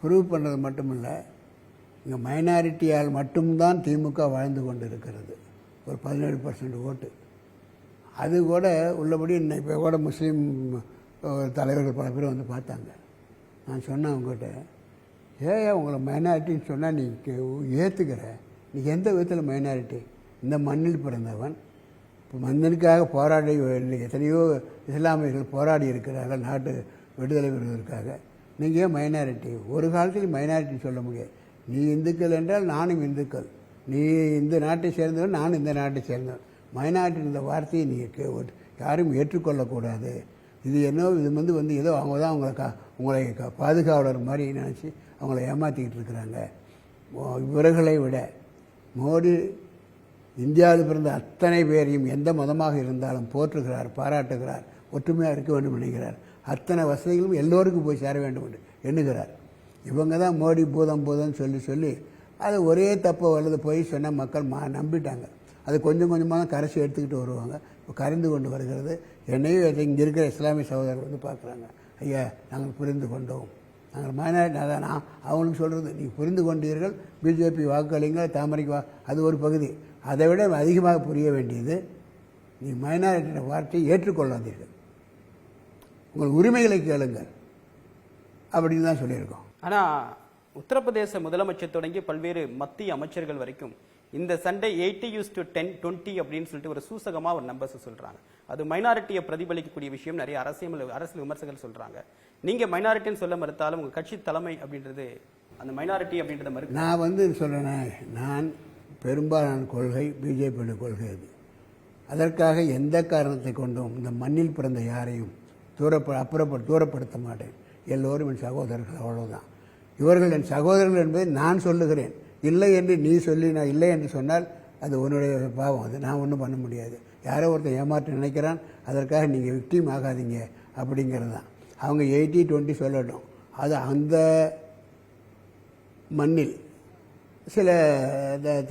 Speaker 2: ப்ரூவ் பண்ணுறது மட்டுமில்லை, இங்கே மைனாரிட்டியால் மட்டும்தான் திமுக வாழ்ந்து கொண்டு இருக்கிறது. ஒரு 17% ஓட்டு. அது கூட உள்ளபடி இப்போ கூட முஸ்லீம் தலைவர்கள் பல பேர் பார்த்தாங்க. நான் சொன்னேன் அவங்ககிட்ட, உங்களை மைனாரிட்டின்னு சொன்னால் நீ ஏற்றுக்கிற, நீ எந்த விதத்தில் மைனாரிட்டி? இந்த மண்ணில் பிறந்தவன், இப்போ மண்ணிற்காக போராடி எத்தனையோ இஸ்லாமியர்கள் போராடி இருக்கிறார்கள் நாட்டு விடுதலை பெறுவதற்காக. நீங்கள் ஏன் மைனாரிட்டி? ஒரு காலத்தில் மைனாரிட்டி சொல்ல முடியாது. நீ இந்துக்கள் என்றால் நானும் இந்துக்கள், நீ இந்த நாட்டை சேர்ந்தவன் நானும் இந்த நாட்டை சேர்ந்தவன். மைனாரிட்டி இந்த வார்த்தையை நீங்கள் யாரும் ஏற்றுக்கொள்ளக்கூடாது. இது ஏதோ அவங்க தான் உங்களை பாதுகாவலர் மாதிரி நினச்சி அவங்கள ஏமாற்றிக்கிட்டு இருக்கிறாங்க. இவர்களை விட மோடி இந்தியாவில் பிறந்த அத்தனை பேரையும் எந்த மதமாக இருந்தாலும் போற்றுகிறார், பாராட்டுகிறார், ஒற்றுமையாக இருக்க வேண்டும் நினைக்கிறார். அத்தனை வசதிகளும் எல்லோருக்கும் போய் சேர வேண்டும் என்று எண்ணுகிறார். இவங்க தான் மோடி பூதம் சொல்லி அது ஒரே தப்பை வல்லது போய் சொன்னால் மக்கள் நம்பிட்டாங்க. அது கொஞ்சம் கொஞ்சமாக தான் கரைச்சி எடுத்துக்கிட்டு வருவாங்க. இப்போ கரைந்து கொண்டு வருகிறது. என்னையும் இங்கே இருக்கிற இஸ்லாமிய சகோதரர்கள் பார்க்குறாங்க, ஐயா நாங்கள் புரிந்து கொண்டோம், நாங்கள் மைனாரிட்டி. அதான் நான் அவங்களுக்கு சொல்கிறது, நீங்கள் புரிந்து கொண்டீர்கள், பிஜேபி வாக்களிங்க, தாமரைக்கு அது ஒரு பகுதி. அதை விட அதிகமாக புரிய வேண்டியது, நீ மைனாரிட்டி வார்த்தையை ஏற்றுக்கொள்ளாதீர்கள், உங்கள் உரிமைகளை கேளுங்கள் அப்படின்னு தான் சொல்லியிருக்கோம்.
Speaker 1: ஆனால் உத்தரப்பிரதேச முதலமைச்சர் தொடங்கி பல்வேறு மத்திய அமைச்சர்கள் வரைக்கும் இந்த சண்டை 80:10 அப்படின்னு சொல்லிட்டு ஒரு சூசகமா ஒரு நம்பர்ஸ் சொல்றாங்க. அது மைனாரிட்டியை பிரதிபலிக்கக்கூடிய விஷயம். நிறைய அரசியல் விமர்சகர்கள் சொல்றாங்க. நீங்க மைனாரிட்டின்னு சொல்ல மறுத்தாலும் உங்க கட்சி தலைமை அப்படின்றது அந்த மைனாரிட்டி அப்படின்றத மறுக்க.
Speaker 2: நான் சொல்றேன், நான் பெரும்பாலான கொள்கை பிஜேபியோட கொள்கை. அது அதற்காக எந்த காரணத்தை கொண்டும் இந்த மண்ணில் பிறந்த யாரையும் தூரப்படுத்த மாட்டேன். எல்லோரும் என் சகோதரர்கள், அவ்வளவுதான். இவர்கள் என் சகோதரர்கள் என்பதை நான் சொல்லுகிறேன். இல்லை என்று நீ சொல்லி நான் இல்லை என்று சொன்னால் அது உன்னுடைய பாவம். அது நான் ஒன்றும் பண்ண முடியாது. யாரோ ஒருத்தர் ஏமாற்ற நினைக்கிறான், அதற்காக நீங்கள் விக்டிம் ஆகாதீங்க அப்படிங்கிறது தான். அவங்க 80-20 சொல்லட்டும். அது அந்த மண்ணில் சில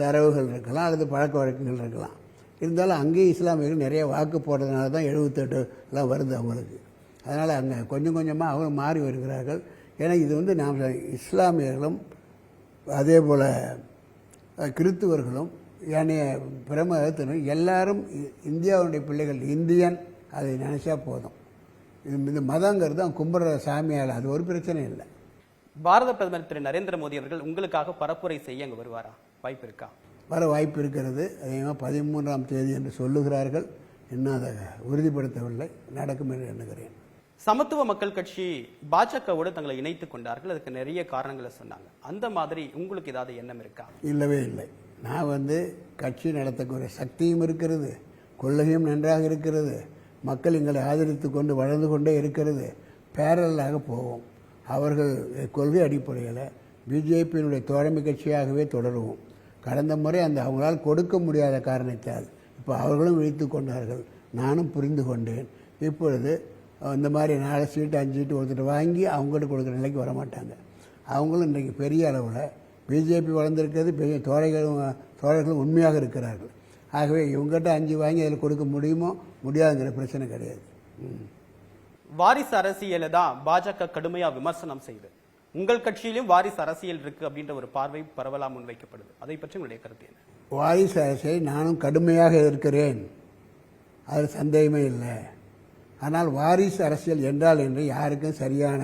Speaker 2: தரவுகள் இருக்கலாம், அல்லது பழக்க வழக்கங்கள் இருக்கலாம். இருந்தாலும் அங்கேயும் இஸ்லாமியர்கள் நிறைய வாக்கு போடுறதுனால தான் 78 வருது அவங்களுக்கு. அதனால் அங்கே கொஞ்சம் கொஞ்சமாக அவங்க மாறி வருகிறார்கள். ஏன்னா இது நாம் இஸ்லாமியர்களும் அதே போல் கிறித்துவர்களும் ஏனைய பிரமதத்தினரும் எல்லாரும் இந்தியாவுடைய பிள்ளைகள், இந்தியன் அதை நினச்சா போதும். இந்த மதங்கிறது அவன் கும்பிட்ற சாமியால் அது ஒரு பிரச்சனை இல்லை.
Speaker 1: பாரத பிரதமர் திரு நரேந்திர மோடி அவர்கள் உங்களுக்காக பரப்புரை செய்ய அங்கே வருவாரா? வாய்ப்பு இருக்கா?
Speaker 2: வர வாய்ப்பு இருக்கிறது. அதேமாதிரி 13ஆம் தேதி என்று சொல்லுகிறார்கள். இன்னும் அதை உறுதிப்படுத்தவில்லை. நடக்கும் என்று எண்ணுகிறேன்.
Speaker 1: சமத்துவ மக்கள் கட்சி பாஜகவோடு தங்களை இணைத்துக் கொண்டார்கள். அதுக்கு நிறைய காரணங்களை சொன்னாங்க. அந்த மாதிரி உங்களுக்கு ஏதாவது எண்ணம் இருக்கா? இல்லவே இல்லை.
Speaker 2: நான் கட்சி நடத்தக்கூடிய சக்தியும் இருக்கிறது, கொள்கையும் நன்றாக இருக்கிறது, மக்கள் எங்களை ஆதரித்து கொண்டு வளர்ந்து கொண்டே இருக்கிறது. பேரலாக போவோம். அவர்கள் கொள்கை அடிப்படையில் பிஜேபியினுடைய தோழமை கட்சியாகவே தொடருவோம். கடந்த முறை அவங்களால் கொடுக்க முடியாத காரணத்தால் இப்போ அவர்களும் விழித்து கொண்டார்கள். நானும் புரிந்து கொண்டேன். இப்பொழுது இந்த மாதிரி 4 சீட்டு 5 சீட்டு ஒருத்தர் வாங்கி அவங்ககிட்ட கொடுக்குற நிலைக்கு வரமாட்டாங்க. அவங்களும் இன்றைக்கு பெரிய அளவில் பிஜேபி வளர்ந்துருக்கிறது, பெரிய தோழர்களும் உண்மையாக இருக்கிறார்கள். ஆகவே இவங்ககிட்ட 5 வாங்கி அதில் கொடுக்க முடியுமோ முடியாதுங்கிற பிரச்சனை கிடையாது.
Speaker 1: வாரிசு அரசியலை தான் பாஜக கடுமையாக விமர்சனம் செய்து, உங்கள் கட்சியிலும் வாரிசு அரசியல் இருக்கு அப்படின்ற ஒரு பார்வை பரவலாக முன்வைக்கப்படுது. அதை பற்றி உங்களுடைய கருத்து என்ன?
Speaker 2: வாரிசு அரசியலை நானும் கடுமையாக எதிர்க்கிறேன், அதில் சந்தேகமே இல்லை. ஆனால் வாரிசு அரசியல் என்றால் என்று யாருக்கும் சரியான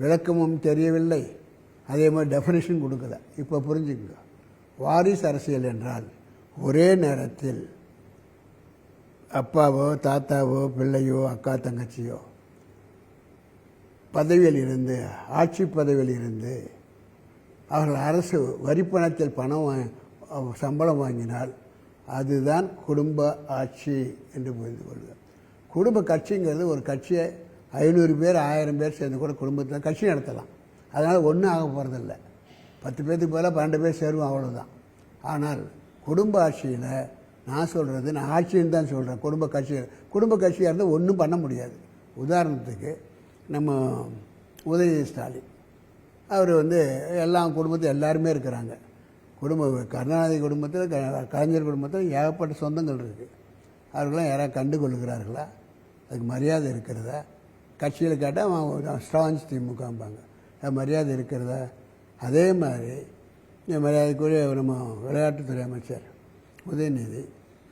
Speaker 2: விளக்கமும் தெரியவில்லை. அதே மாதிரி டெஃபினிஷன் கொடுக்கல. இப்போ புரிஞ்சுக்கங்க. வாரிசு அரசியல் என்றால் ஒரே நேரத்தில் அப்பாவோ தாத்தாவோ பிள்ளையோ அக்கா தங்கச்சியோ பதவியில் இருந்து, ஆட்சி பதவியில் இருந்து அவர்கள் அரசு வரிப்பணத்தில் சம்பளம் வாங்கினால் அதுதான் குடும்ப ஆட்சி என்று புரிந்து கொள்ளுங்கள். குடும்ப கட்சிங்கிறது ஒரு கட்சியை 500 பேர் 1000 பேர் சேர்ந்து கூட குடும்பத்தில் கட்சி நடத்தலாம். அதனால் ஒன்றும் ஆக போகிறதில்ல. 10 பேர்த்துக்கு போல 12 பேர் சேருவோம், அவ்வளோதான். ஆனால் குடும்ப ஆட்சியில் நான் சொல்கிறது, நான் ஆட்சின்னு தான் சொல்கிறேன். குடும்ப கட்சியாக இருந்தால் ஒன்றும் பண்ண முடியாது. உதாரணத்துக்கு நம்ம உதயநிதி ஸ்டாலின் அவர் வந்து எல்லா குடும்பத்தில் எல்லாருமே இருக்கிறாங்க. கருணாநிதி குடும்பத்தில் கலைஞர் குடும்பத்தில் ஏகப்பட்ட சொந்தங்கள் இருக்குது. அவர்களாம் யாராவது கண்டு கொள்கிறார்களா? அதுக்கு மரியாதை இருக்கிறதா? கட்சியில் கேட்டால் அவன் ஸ்ட்ராங்ஸ் திமுகம்பாங்க. அது மரியாதை இருக்கிறதா? அதே மாதிரி மரியாதைக்குரிய நம்ம விளையாட்டுத்துறை அமைச்சர் உதயநிதி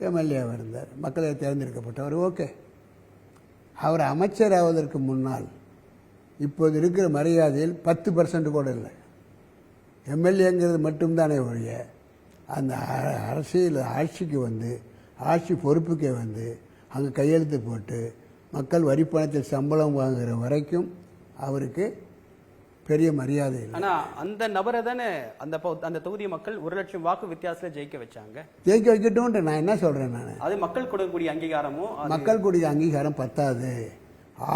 Speaker 2: எம்எல்ஏவாக இருந்தார், மக்களால் தேர்ந்தெடுக்கப்பட்டவர். ஓகே, அவர் அமைச்சராவதற்கு முன்னால் இப்போது இருக்கிற மரியாதையில் 10% கூட இல்லை. எம்எல்ஏங்கிறது மட்டும்தானே ஒழிய அந்த அரசியல் ஆட்சிக்கு வந்து ஆட்சி பொறுப்புக்கே வந்து அங்கே கையெழுத்து போட்டு மக்கள் வரி பணத்தில் சம்பளம் வாங்குகிற வரைக்கும் அவருக்கு பெரிய மரியாதை இல்லை.
Speaker 1: ஆனா அந்த நபரை தானே அந்த தொகுதி மக்கள் 1 லட்சம் வாக்கு வித்தியாசத்தில் ஜெயிக்க வச்சாங்க.
Speaker 2: ஜெயிக்க வைக்கட்டும். நான் என்ன சொல்றேன், நான்
Speaker 1: அது மக்கள் கொடுக்கக்கூடிய அங்கீகாரமும்
Speaker 2: மக்கள் கூடிய அங்கீகாரம் பத்தாது.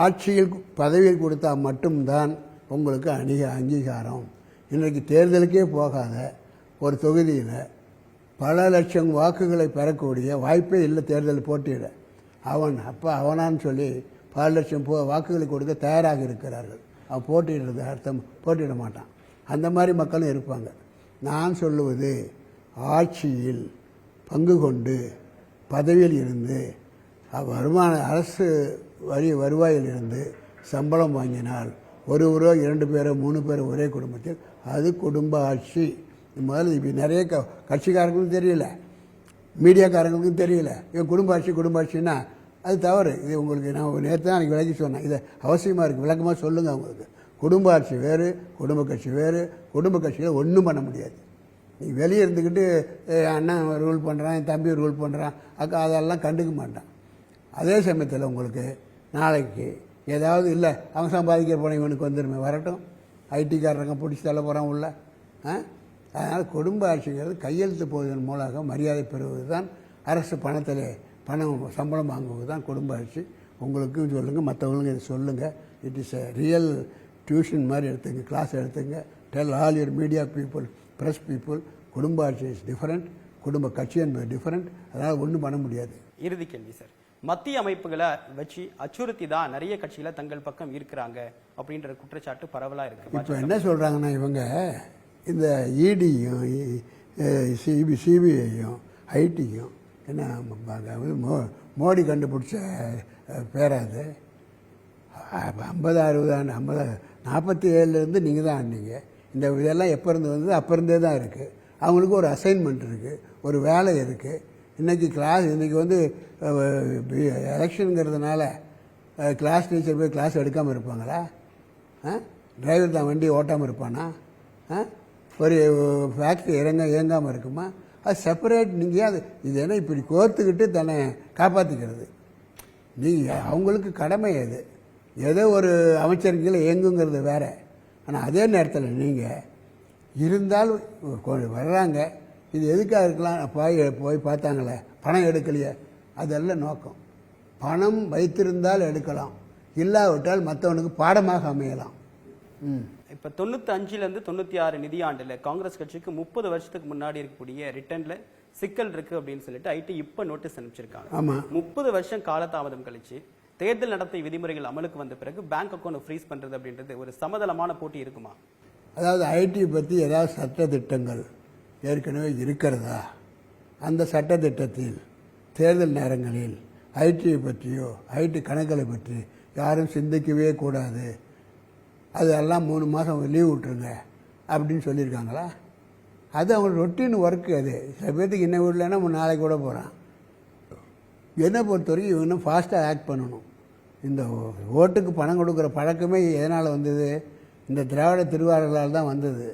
Speaker 2: ஆட்சியில் பதவியில் கொடுத்தா மட்டும்தான் உங்களுக்கு அங்கீகாரம். இன்றைக்கு தேர்தலுக்கே போகாத ஒரு தொகுதியில் பல லட்சம் வாக்குகளை பெறக்கூடிய வாய்ப்பே இல்லை. தேர்தல் போட்டியிட அவனான்னு சொல்லி பல லட்சம் வாக்குகளை கொடுக்க தயாராக இருக்கிறார்கள். அவன் போட்டியிடுறது அர்த்தம் போட்டியிட மாட்டான். அந்த மாதிரி மக்களும் இருப்பாங்க. நான் சொல்லுவது, ஆட்சியில் பங்கு கொண்டு பதவியில் இருந்து அரசு வருவாயில் இருந்து சம்பளம் வாங்கினால் 1 பேரோ 2 பேரோ 3 பேரோ ஒரே குடும்பத்தில் அது குடும்ப ஆட்சி. முதல்ல இப்போ நிறைய கட்சிக்காரங்களுக்கும் தெரியல, மீடியாக்காரங்களுக்கும் தெரியல. இவன் குடும்ப ஆட்சின்னா அது தவறு. இது உங்களுக்கு நான் நேற்று தான் எனக்கு விளக்கி சொன்னேன். இது அவசியமாக இருக்குது, விளக்கமாக சொல்லுங்கள் அவங்களுக்கு. குடும்ப ஆட்சி வேறு, குடும்ப கட்சி வேறு. குடும்ப கட்சியில் ஒன்றும் பண்ண முடியாது. நீ வெளியே இருந்துக்கிட்டு அண்ணன் ரூல் பண்ணுறான், என் தம்பி ரூல் பண்ணுறான், அதெல்லாம் கண்டுக்க மாட்டான். அதே சமயத்தில் உங்களுக்கு நாளைக்கு ஏதாவது இல்லை, அவன் சம்பாதிக்கிற பணம் இவனுக்கு வந்துடுமே, வரட்டும், ஐடிக்காரங்க பிடிச்சி தள்ள போகிறான் உள்ள. அதனால் குடும்ப ஆட்சிங்கிறது கையெழுத்து போவதன் மூலமாக மரியாதை பெறுவது தான். அரசு சம்பளம் வாங்குவது தான் குடும்ப ஆட்சி. உங்களுக்கும் சொல்லுங்கள், மற்றவங்களுக்கும் இதை சொல்லுங்கள். It is a real tuition மாதிரி எடுத்துங்க, கிளாஸ் எடுத்துங்க. Tell all your media people, press people, குடும்ப ஆட்சி இஸ் டிஃபரெண்ட், குடும்ப கட்சி என்பது டிஃபரெண்ட். அதனால் ஒன்றும் பண்ண முடியாது.
Speaker 1: இறுதி கேள்வி சார், மத்திய அமைப்புகளை வச்சு அச்சுறுத்தி தான் நிறைய கட்சிகளை தங்கள் பக்கம் இருக்கிறாங்க அப்படின்ற குற்றச்சாட்டு பரவலா இருக்கு.
Speaker 2: இப்போ என்ன சொல்றாங்கன்னா, இவங்க இந்த இடியும் சிபிஐயும் ஐடியும் என்ன மோடி கண்டுபிடிச்ச பேராது. 50 60 ஆண்டு 47 நீங்கள் தான் ஆனீங்க. இந்த இதெல்லாம் எப்போ இருந்து வந்தது? அப்போ இருந்தே தான் இருக்குது. அவங்களுக்கு ஒரு அசைன்மெண்ட் இருக்குது, ஒரு வேலை இருக்குது. இன்றைக்கி வந்து எலெக்ஷனுங்கிறதுனால கிளாஸ் டீச்சர் போய் கிளாஸ் எடுக்காமல் இருப்பாங்களா? டிரைவர் தான் வண்டி ஓட்டாமல் இருப்பானா? ஒரு ஃபேக்ட்ரி இயங்காமல் இருக்குமா? அது செப்பரேட். நீங்கள் அது இது என்ன இப்படி கோர்த்துக்கிட்டு தன்னை காப்பாற்றிக்கிறது? நீங்கள் அவங்களுக்கு கடமை அது. ஏதோ ஒரு அமைச்சருக்கையில் இயங்குங்கிறது வேறு. ஆனால் அதே நேரத்தில் நீங்கள் இருந்தாலும் வர்றாங்க, இது எதுக்காக இருக்கலாம்? போய் பார்த்தாங்களே, பணம் எடுக்கலையே, அதெல்லாம் நோக்கம். பணம் வைத்திருந்தால் எடுக்கலாம், இல்லாவிட்டால் மற்றவனுக்கு பாடமாக அமையலாம்.
Speaker 1: இப்போ 95லேருந்து 96 நிதியாண்டில் காங்கிரஸ் கட்சிக்கு 30 வருஷத்துக்கு முன்னாடி இருக்கக்கூடிய ரிட்டர்ன்ல சிக்கல் இருக்கு அப்படின்னு சொல்லிட்டு ஐடி இப்போ நோட்டீஸ் அனுப்பிச்சிருக்காங்க.
Speaker 2: ஆமாம்,
Speaker 1: 30 வருஷம் காலதாமதம் கழிச்சு தேர்தல் நடத்தை விதிமுறைகள் அமலுக்கு வந்த பிறகு பேங்க் அக்கௌண்ட் ஃப்ரீஸ் பண்றது அப்படின்றது ஒரு சமதளமான போட்டி இருக்குமா?
Speaker 2: அதாவது ஐடி பற்றி ஏதாவது சட்ட திட்டங்கள் ஏற்கனவே இருக்கிறதா? அந்த சட்டத்திட்டத்தில் தேர்தல் நேரங்களில் ஐடியை பற்றியோ ஐடி கணக்குகளை பற்றி யாரும் சிந்திக்கவே கூடாது, அதெல்லாம் 3 மாதம் லீவ் விட்டுருங்க அப்படின்னு சொல்லியிருக்காங்களா? அது அவங்க ரொட்டீன் ஒர்க்கு. அது சில பேர்த்துக்கு இன்னும் விடலைன்னா நாளைக்கு கூட போகிறான். என்னை பொறுத்த வரைக்கும் இவங்க இன்னும் ஃபாஸ்ட்டாக ஆக்ட் பண்ணணும். இந்த ஓட்டுக்கு பணம் கொடுக்குற பழக்கமே எதனால் வந்தது? இந்த திராவிட திருவாரர்களால் தான் வந்தது.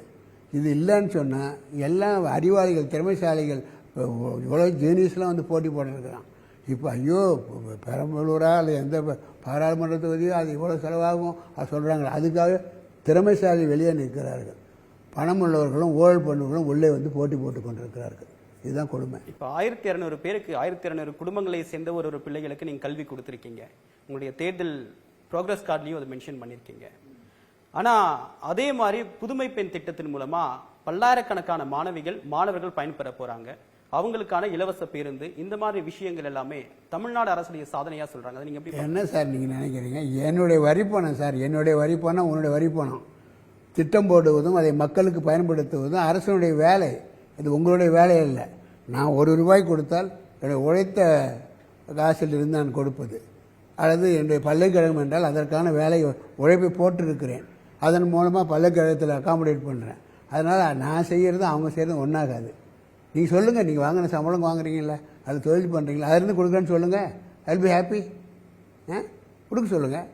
Speaker 2: இது இல்லைன்னு சொன்னால் எல்லாம் அறிவாளிகள், திறமைசாலிகள், இவ்வளோ ஜீனியஸ்லாம் வந்து போட்டி போட்டுருக்கிறான். இப்போ ஐயோ பெரம்பலூரா இல்லை எந்த பாராளுமன்ற தொகுதியோ அது இவ்வளோ செலவாகும் அது சொல்கிறாங்க. அதுக்காக திறமைசாலி வெளியே நிற்கிறார்கள். பணம் உள்ளவர்களும் ஊழல் பண்ணுவர்களும் உள்ளே வந்து போட்டி போட்டு கொண்டிருக்கிறார்கள். இதுதான் கொடுமை.
Speaker 1: இப்போ 1200 பேருக்கு 1200 குடும்பங்களை சேர்ந்த ஒரு பிள்ளைகளுக்கு நீங்கள் கல்வி கொடுத்துருக்கீங்க. உங்களுடைய தேர்தல் ப்ரோக்ரஸ் கார்ட்லையும் அதை மென்ஷன் பண்ணியிருக்கீங்க. ஆனால் அதே மாதிரி புதுமை பெண் திட்டத்தின் மூலமாக பல்லாயிரக்கணக்கான மாணவர்கள் பயன்பெற போகிறாங்க. அவங்களுக்கான இலவச பேருந்து, இந்த மாதிரி விஷயங்கள் எல்லாமே தமிழ்நாடு அரசுடைய சாதனையாக சொல்கிறாங்க. அதை நீங்கள் எப்படி
Speaker 2: என்ன சார் நீங்கள் நினைக்கிறீங்க? என்னுடைய வரி பணம் சார், என்னுடைய வரி பணம், உன்னுடைய வரி பணம். திட்டம் போடுவதும் அதை மக்களுக்கு பயன்படுத்துவதும் அரசனுடைய வேலை. இது உங்களுடைய வேலை இல்லை. நான் ₹1 கொடுத்தால் என்னுடைய உழைத்த காசிலிருந்து நான் கொடுப்பது, அல்லது என்னுடைய பல்கலைக்கழகம் என்றால் அதற்கான வேலை உழைப்பை போட்டிருக்கிறேன். அதன் மூலமாக பல்கலைக்கழகத்தில் அகாமடேட் பண்ணுறேன். அதனால் நான் செய்கிறது அவங்க செய்கிறது ஒன்றாகாது. நீங்கள் சொல்லுங்கள், நீங்கள் வாங்கின சம்பளம் வாங்குறீங்களா, அது தொழில் பண்ணுறீங்களா, அதிலிருந்து கொடுக்குறேன்னு சொல்லுங்கள். I will be happy. கொடுக்க சொல்லுங்கள்.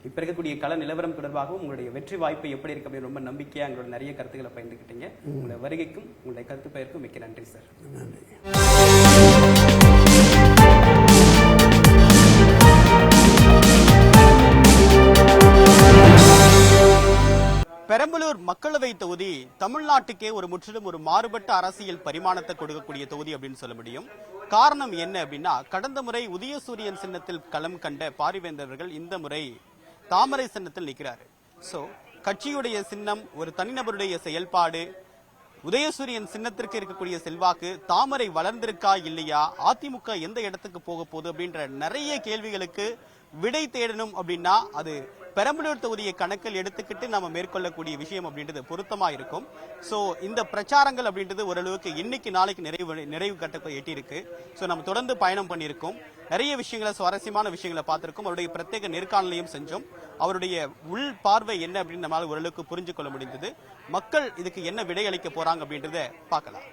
Speaker 1: இப்ப இருக்கக்கூடிய கள நிலவரம் தொடர்பாகவும் உங்களுடைய வெற்றி வாய்ப்பு எப்படி இருக்கு அப்படின்னு ரொம்ப நம்பிக்கையா எங்களோட நிறைய கருத்துக்களை பகிர்ந்துக்கிட்டீங்க. உங்களுடைய வருகைக்கும் உங்களுடைய கருத்து பெயருக்கும் மிக்க நன்றி சார்.
Speaker 2: நன்றி.
Speaker 1: பெரம்பலூர் மக்களவை தொகுதி தமிழ்நாட்டுக்கே ஒரு முற்றிலும் ஒரு மாறுபட்ட அரசியல் பரிமாணத்தை கொடுக்கக்கூடிய தொகுதி அப்படின்னு சொல்ல முடியும். காரணம் என்ன அப்படின்னா, கடந்த முறை உதயசூரியன் சின்னத்தில் களம் கண்ட பாரிவேந்தர்கள் இந்த முறை தாமரை சின்னத்தில் நிற்கிறாரு. சோ கட்சியுடைய சின்னம், ஒரு தனிநபருடைய செயல்பாடு, உதயசூரியன் சின்னத்திற்கு இருக்கக்கூடிய செல்வாக்கு, தாமரை வளர்ந்திருக்கா இல்லையா, அதிமுக எந்த இடத்துக்கு போக போகுது அப்படின்ற நிறைய கேள்விகளுக்கு விடை தேடணும் அப்படின்னா அது பெரம்பலூர் தொகுதியை கணக்கில் எடுத்துக்கிட்டு நம்ம மேற்கொள்ளக்கூடிய விஷயம் அப்படின்றது பொருத்தமா இருக்கும். சோ இந்த பிரச்சாரங்கள் அப்படின்றது ஓரளவுக்கு இன்னைக்கு நாளைக்கு நிறைவு கட்டத்தை எட்டியிருக்கு. சோ நம்ம தொடர்ந்து பயணம் பண்ணியிருக்கோம். நிறைய விஷயங்களை, சுவாரஸ்யமான விஷயங்களை பார்த்திருக்கோம். அவருடைய பிரத்யேக நேர்காணலையும் செஞ்சோம். அவருடைய உள் பார்வை என்ன அப்படின்னு நம்மளால ஓரளவுக்கு புரிஞ்சு கொள்ள முடிந்தது. மக்கள் இதுக்கு என்ன விடை அளிக்க போறாங்க அப்படின்றத பார்க்கலாம்.